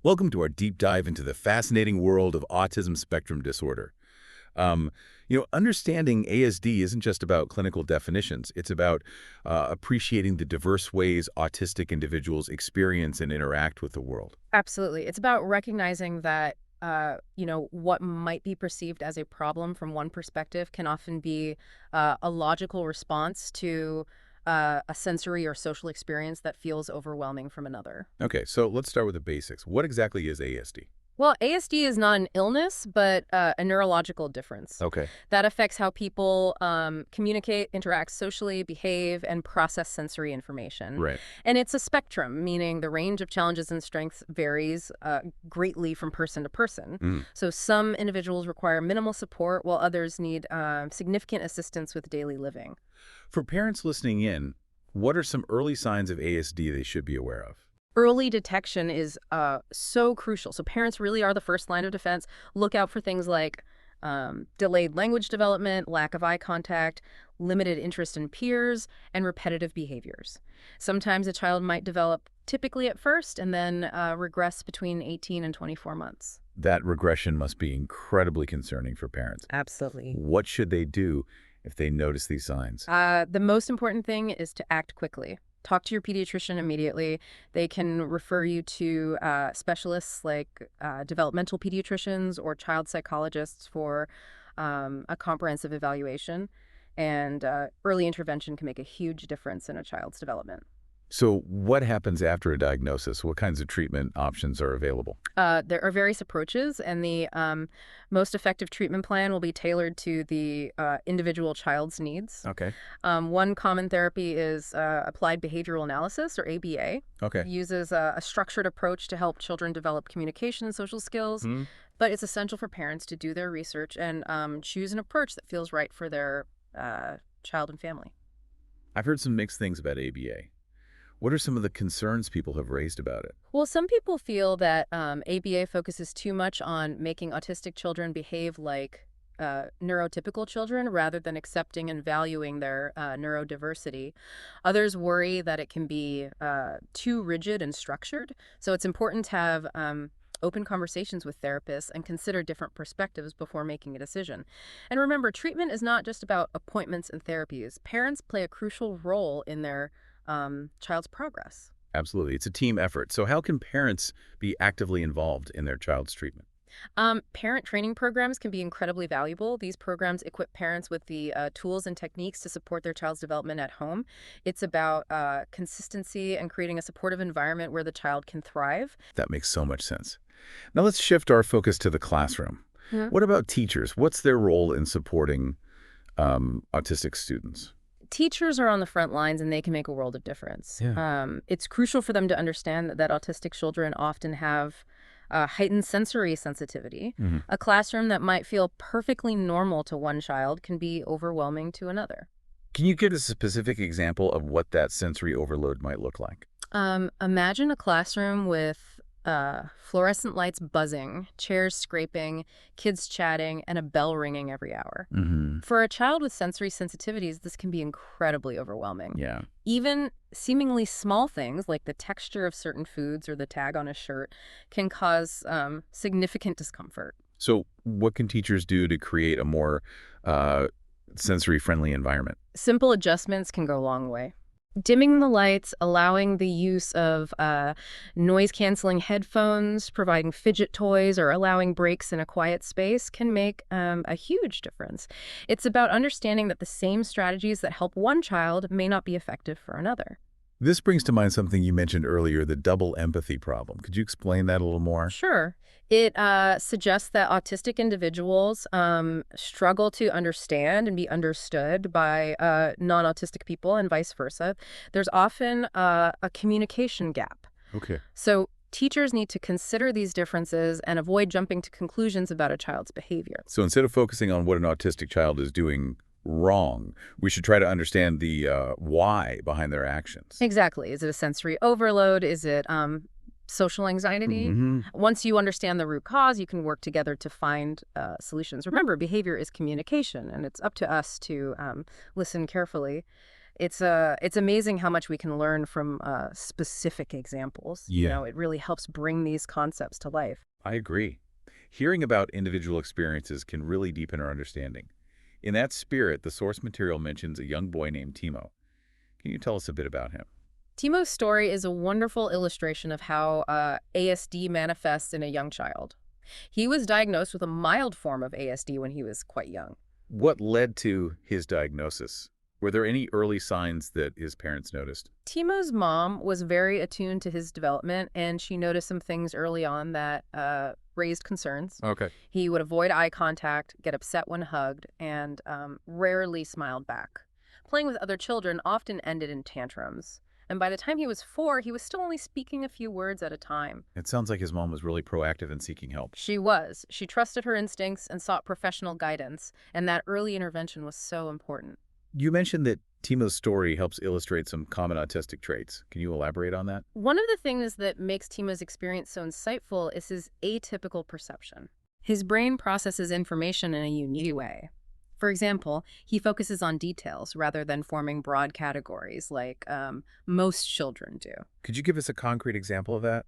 Welcome to our deep dive into the fascinating world of autism spectrum disorder. Um, Understanding ASD isn't just about clinical definitions. It's about appreciating the diverse ways autistic individuals experience and interact with the world. Absolutely. It's about recognizing that, what might be perceived as a problem from one perspective can often be a logical response to a sensory or social experience that feels overwhelming from another. Okay, so let's start with the basics. What exactly is ASD? Well, ASD is not an illness, but a neurological difference Okay. that affects how people communicate, interact socially, behave, and process sensory information. Right. And it's a spectrum, meaning the range of challenges and strengths varies greatly from person to person. Mm. So some individuals require minimal support, while others need significant assistance with daily living. For parents listening in, what are some early signs of ASD they should be aware of? Early detection is so crucial. So parents really are the first line of defense. Look out for things like delayed language development, lack of eye contact, limited interest in peers, and repetitive behaviors. Sometimes a child might develop typically at first and then regress between 18 and 24 months. That regression must be incredibly concerning for parents. Absolutely. What should they do if they notice these signs? The most important thing is to act quickly. Talk to your pediatrician immediately. They can refer you to specialists like developmental pediatricians or child psychologists for a comprehensive evaluation. And early intervention can make a huge difference in a child's development. So what happens after a diagnosis? What kinds of treatment options are available? There are various approaches, and the most effective treatment plan will be tailored to the individual child's needs. Okay. One common therapy is applied behavioral analysis, or ABA. Okay. It uses a structured approach to help children develop communication and social skills, Hmm. but it's essential for parents to do their research and choose an approach that feels right for their child and family. I've heard some mixed things about ABA. What are some of the concerns people have raised about it? Well, some people feel that ABA focuses too much on making autistic children behave like neurotypical children rather than accepting and valuing their neurodiversity. Others worry that it can be too rigid and structured. So it's important to have open conversations with therapists and consider different perspectives before making a decision. And remember, treatment is not just about appointments and therapies. Parents play a crucial role in their child's progress. Absolutely. It's a team effort. So how can parents be actively involved in their child's treatment? Parent training programs can be incredibly valuable. These programs equip parents with the tools and techniques to support their child's development at home. It's about consistency and creating a supportive environment where the child can thrive. That makes so much sense. Now let's shift our focus to the classroom. What about teachers? What's their role in supporting autistic students? Teachers are on the front lines and they can make a world of difference. Yeah. It's crucial for them to understand that autistic children often have heightened sensory sensitivity. Mhm. A classroom that might feel perfectly normal to one child can be overwhelming to another. Can you give us a specific example of what that sensory overload might look like? Imagine a classroom with fluorescent lights buzzing, chairs scraping, kids chatting, and a bell ringing every hour. Hmm. For a child with sensory sensitivities, this can be incredibly overwhelming. Yeah. Even seemingly small things like the texture of certain foods or the tag on a shirt can cause significant discomfort. So what can teachers do to create a more sensory-friendly environment? Simple adjustments can go a long way. Dimming the lights, allowing the use of noise-canceling headphones, providing fidget toys, or allowing breaks in a quiet space can make a huge difference. It's about understanding that the same strategies that help one child may not be effective for another. This brings to mind something you mentioned earlier, the double empathy problem. Could you explain that a little more? Sure. It suggests that autistic individuals struggle to understand and be understood by non-autistic people and vice versa. There's often a communication gap. Okay. So teachers need to consider these differences and avoid jumping to conclusions about a child's behavior. So instead of focusing on what an autistic child is doing wrong, we should try to understand the why behind their actions. Exactly. Is it a sensory overload? Is it social anxiety? Hmm. Once you understand the root cause, you can work together to find solutions. Remember, behavior is communication, and it's up to us to listen carefully. It's amazing how much we can learn from specific examples. Yeah, It really helps bring these concepts to life. I agree. Hearing about individual experiences can really deepen our understanding. In that spirit, the source material mentions a young boy named Timo. Can you tell us a bit about him? Timo's story is a wonderful illustration of how ASD manifests in a young child. He was diagnosed with a mild form of ASD when he was quite young. What led to his diagnosis? Were there any early signs that his parents noticed? Timo's mom was very attuned to his development, and she noticed some things early on that raised concerns. Okay. He would avoid eye contact, get upset when hugged, and rarely smiled back. Playing with other children often ended in tantrums. And by the time he was 4, he was still only speaking a few words at a time. It sounds like his mom was really proactive in seeking help. She was. She trusted her instincts and sought professional guidance, and that early intervention was so important. You mentioned that Timo's story helps illustrate some common autistic traits. Can you elaborate on that? One of the things that makes Timo's experience so insightful is his atypical perception. His brain processes information in a unique way. For example, he focuses on details rather than forming broad categories like most children do. Could you give us a concrete example of that?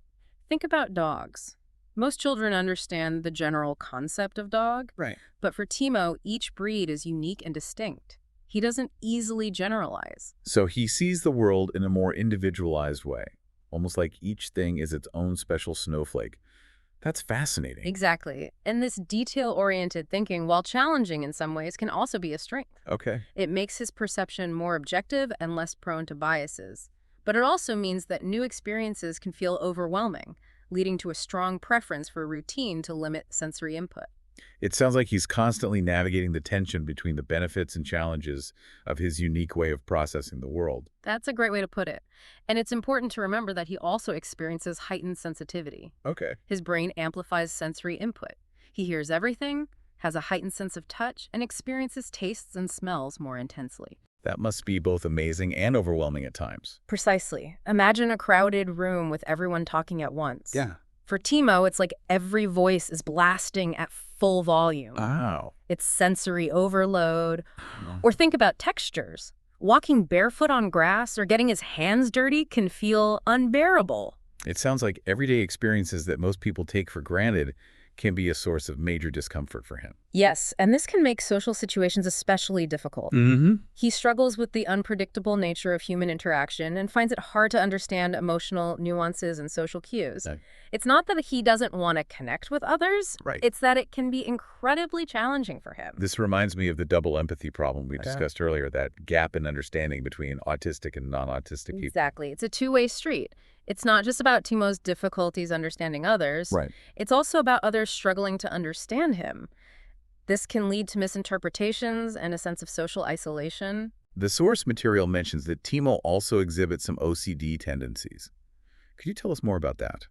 Think about dogs. Most children understand the general concept of dog, Right. but for Timo, each breed is unique and distinct. He doesn't easily generalize. So he sees the world in a more individualized way, almost like each thing is its own special snowflake. That's fascinating. Exactly. And this detail-oriented thinking, while challenging in some ways, can also be a strength. Okay. It makes his perception more objective and less prone to biases. But it also means that new experiences can feel overwhelming, leading to a strong preference for routine to limit sensory input. It sounds like he's constantly navigating the tension between the benefits and challenges of his unique way of processing the world. That's a great way to put it. And it's important to remember that he also experiences heightened sensitivity. Okay. His brain amplifies sensory input. He hears everything, has a heightened sense of touch, and experiences tastes and smells more intensely. That must be both amazing and overwhelming at times. Precisely. Imagine a crowded room with everyone talking at once. Yeah. For Timo, it's like every voice is blasting at full volume. Wow. It's sensory overload. Or think about textures. Walking barefoot on grass or getting his hands dirty can feel unbearable. It sounds like everyday experiences that most people take for granted can be a source of major discomfort for him. Yes, and this can make social situations especially difficult. Mm-hmm. He struggles with the unpredictable nature of human interaction and finds it hard to understand emotional nuances and social cues. No. It's not that he doesn't want to connect with others. Right. It's that it can be incredibly challenging for him. This reminds me of the double empathy problem we Yeah. discussed earlier, that gap in understanding between autistic and non-autistic people. Exactly. It's a two-way street. It's not just about Timo's difficulties understanding others. Right. It's also about others struggling to understand him. This can lead to misinterpretations and a sense of social isolation. The source material mentions that Timo also exhibits some OCD tendencies. Could you tell us more about that?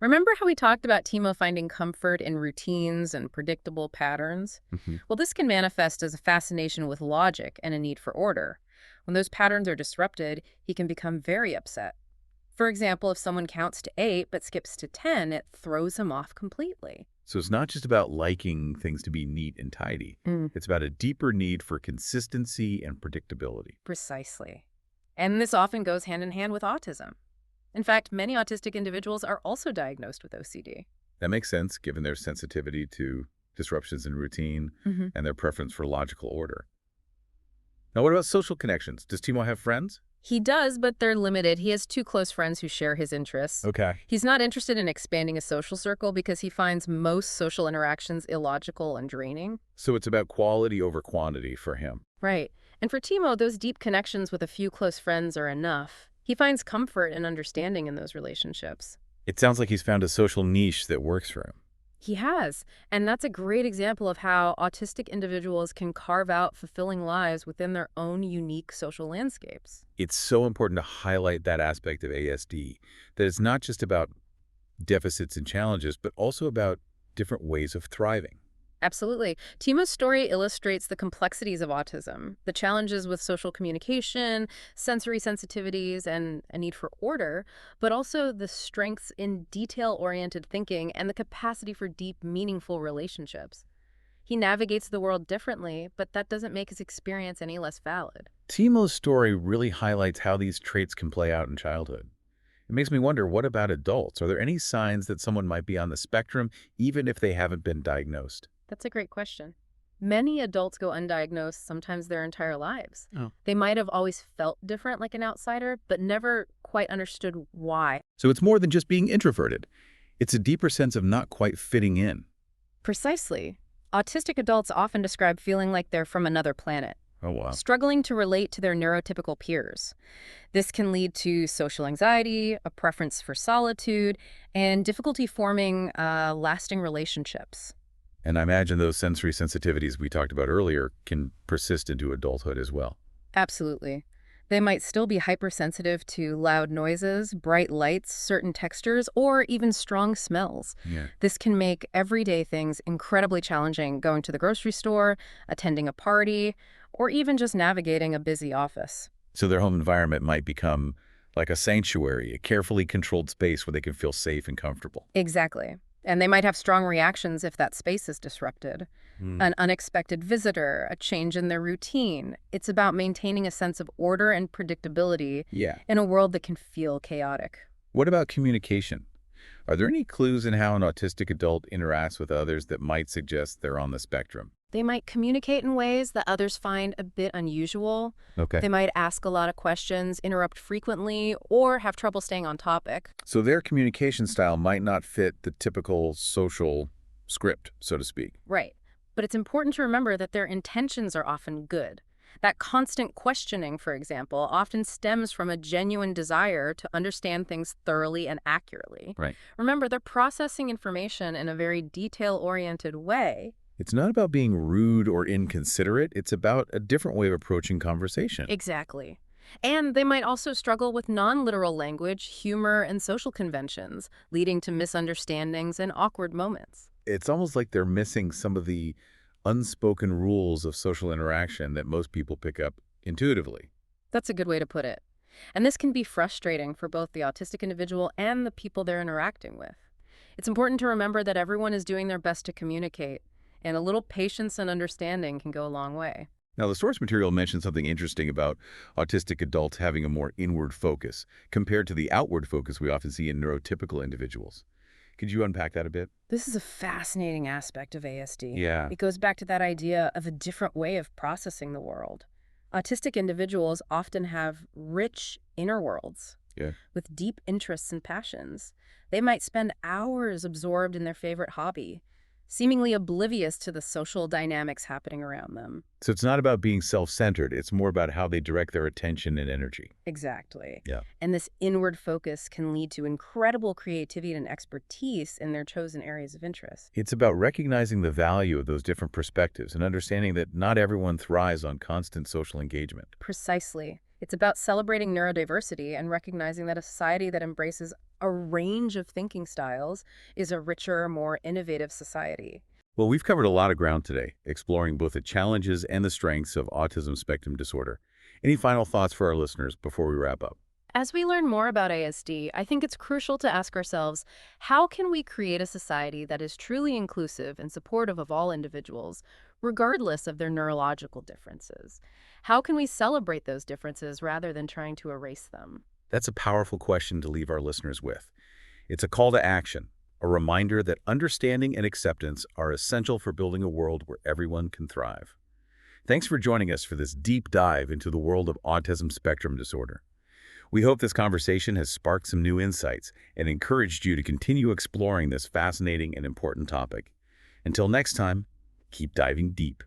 Remember how we talked about Timo finding comfort in routines and predictable patterns? Mm-hmm. Well, this can manifest as a fascination with logic and a need for order. When those patterns are disrupted, he can become very upset. For example, if someone counts to 8 but skips to 10, it throws him off completely. So it's not just about liking things to be neat and tidy. It's about a deeper need for consistency and predictability. Precisely. And this often goes hand in hand with autism. In fact, many autistic individuals are also diagnosed with OCD. That makes sense, given their sensitivity to disruptions in routine and their preference for logical order. Now, what about social connections? Does Timo have friends? He does, but they're limited. He has 2 close friends who share his interests. Okay. He's not interested in expanding a social circle because he finds most social interactions illogical and draining. So it's about quality over quantity for him. Right. And for Timo, those deep connections with a few close friends are enough. He finds comfort and understanding in those relationships. It sounds like he's found a social niche that works for him. He has. And that's a great example of how autistic individuals can carve out fulfilling lives within their own unique social landscapes. It's so important to highlight that aspect of ASD, that it's not just about deficits and challenges, but also about different ways of thriving. Absolutely. Timo's story illustrates the complexities of autism, the challenges with social communication, sensory sensitivities, and a need for order, but also the strengths in detail-oriented thinking and the capacity for deep, meaningful relationships. He navigates the world differently, but that doesn't make his experience any less valid. Timo's story really highlights how these traits can play out in childhood. It makes me wonder, what about adults? Are there any signs that someone might be on the spectrum, even if they haven't been diagnosed? That's a great question. Many adults go undiagnosed sometimes their entire lives. Oh. They might have always felt different like an outsider, but never quite understood why. So it's more than just being introverted. It's a deeper sense of not quite fitting in. Precisely. Autistic adults often describe feeling like they're from another planet, Oh, wow. struggling to relate to their neurotypical peers. This can lead to social anxiety, a preference for solitude, and difficulty forming lasting relationships. And I imagine those sensory sensitivities we talked about earlier can persist into adulthood as well. Absolutely. They might still be hypersensitive to loud noises, bright lights, certain textures, or even strong smells. Yeah. This can make everyday things incredibly challenging, going to the grocery store, attending a party, or even just navigating a busy office. So their home environment might become like a sanctuary, a carefully controlled space where they can feel safe and comfortable. Exactly. And they might have strong reactions if that space is disrupted. An unexpected visitor, a change in their routine. It's about maintaining a sense of order and predictability Yeah. in a world that can feel chaotic. What about communication? Are there any clues in how an autistic adult interacts with others that might suggest they're on the spectrum? They might communicate in ways that others find a bit unusual. Okay. They might ask a lot of questions, interrupt frequently, or have trouble staying on topic. So their communication style might not fit the typical social script, so to speak. Right. But it's important to remember that their intentions are often good. That constant questioning, for example, often stems from a genuine desire to understand things thoroughly and accurately. Right. Remember, they're processing information in a very detail-oriented way. It's not about being rude or inconsiderate. It's about a different way of approaching conversation. Exactly. And they might also struggle with non-literal language, humor, and social conventions, leading to misunderstandings and awkward moments. It's almost like they're missing some of the unspoken rules of social interaction that most people pick up intuitively. That's a good way to put it. And this can be frustrating for both the autistic individual and the people they're interacting with. It's important to remember that everyone is doing their best to communicate, and a little patience and understanding can go a long way. Now, the source material mentions something interesting about autistic adults having a more inward focus compared to the outward focus we often see in neurotypical individuals. Could you unpack that a bit? This is a fascinating aspect of ASD. Yeah. It goes back to that idea of a different way of processing the world. Autistic individuals often have rich inner worlds Yeah. with deep interests and passions. They might spend hours absorbed in their favorite hobby, seemingly oblivious to the social dynamics happening around them. So it's not about being self-centered. It's more about how they direct their attention and energy. Exactly. Yeah. And this inward focus can lead to incredible creativity and expertise in their chosen areas of interest. It's about recognizing the value of those different perspectives and understanding that not everyone thrives on constant social engagement. Precisely. It's about celebrating neurodiversity and recognizing that a society that embraces a range of thinking styles is a richer, more innovative society. Well, we've covered a lot of ground today, exploring both the challenges and the strengths of autism spectrum disorder. Any final thoughts for our listeners before we wrap up? As we learn more about ASD, I think it's crucial to ask ourselves, how can we create a society that is truly inclusive and supportive of all individuals, regardless of their neurological differences? How can we celebrate those differences rather than trying to erase them? That's a powerful question to leave our listeners with. It's a call to action, a reminder that understanding and acceptance are essential for building a world where everyone can thrive. Thanks for joining us for this deep dive into the world of autism spectrum disorder. We hope this conversation has sparked some new insights and encouraged you to continue exploring this fascinating and important topic. Until next time, keep diving deep.